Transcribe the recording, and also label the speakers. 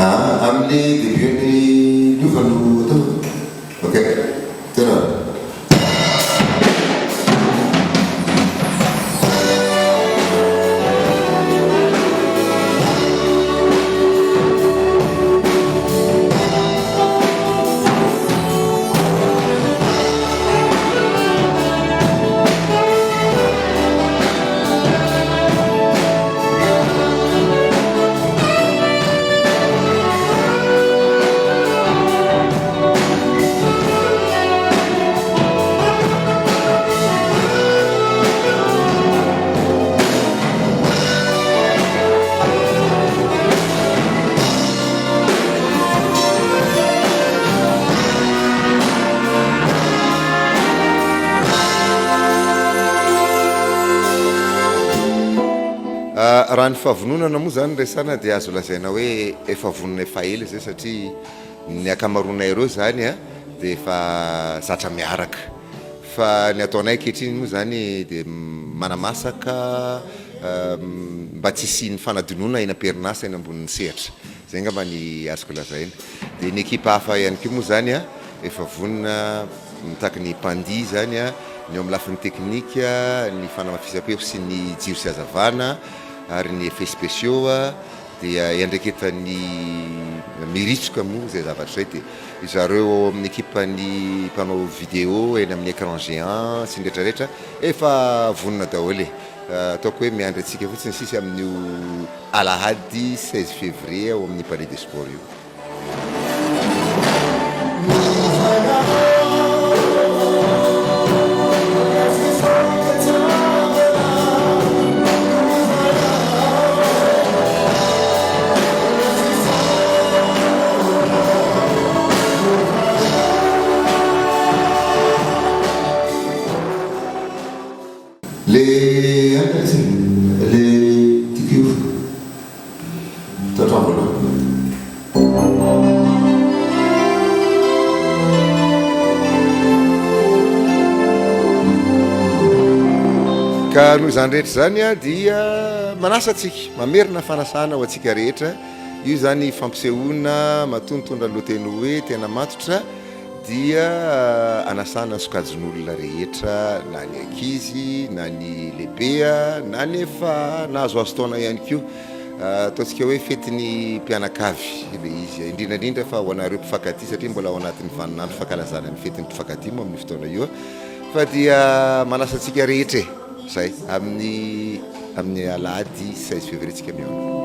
Speaker 1: Amin'ny début-ny lovano tao. Ok, tena. Raha ny fahavononana moa zany resana dia azo lazaina hoe efa vonona efa ela zay satria ny akamaroanay ireo zany dia efa zatra miaraka fa ny ataonay ankehitriny moa zany dia manamasaka mba tsy hisian'ny fanadinona eny am-perinasa eny ambonin'ny sehatra zay ngamba ny azoko lazaina dia ny ekipa hafa ihany koa moa zany efa vonona mitaky ny pandi zany ny eo amin'ny lafiny teknika ny fanamafisam-peo sy ny jiro sy hazavana ary ny effets spéciaux dia iandraiketan'ny miritsoka moa zay zavatra zay dia izareo amin'ny ekipan'ny mpanao vidéo eny amin'ny écran géant sy ndraitrarehetra efa vonona daholo ataoko hoe miandry antsika fotsiny sisy amin'io alahady 16 février ao amin'ny palais des sports io. Les TQ ka noho izany rehetra zany dia manasa atsika mamerina fanasana ho atsika rehetra io zany fampisehoana matontondra loateny hoe tena matotra dia anasana sokajin'olona rehetra na ny ankizy na ny lehibe na nefa nahazoazo taona ihany koa ataontsika hoe fetiny mpianakavy le izy indrindrandrindra fa ho anareo mpifankatia satria mbola ao anatin'ny vaninandro fankalazana ny fetiny mpifankatia moa amin'ny fotoana io fa dia manasa antsika rehetra zay amin'ny alahady 16 février tsika miaona.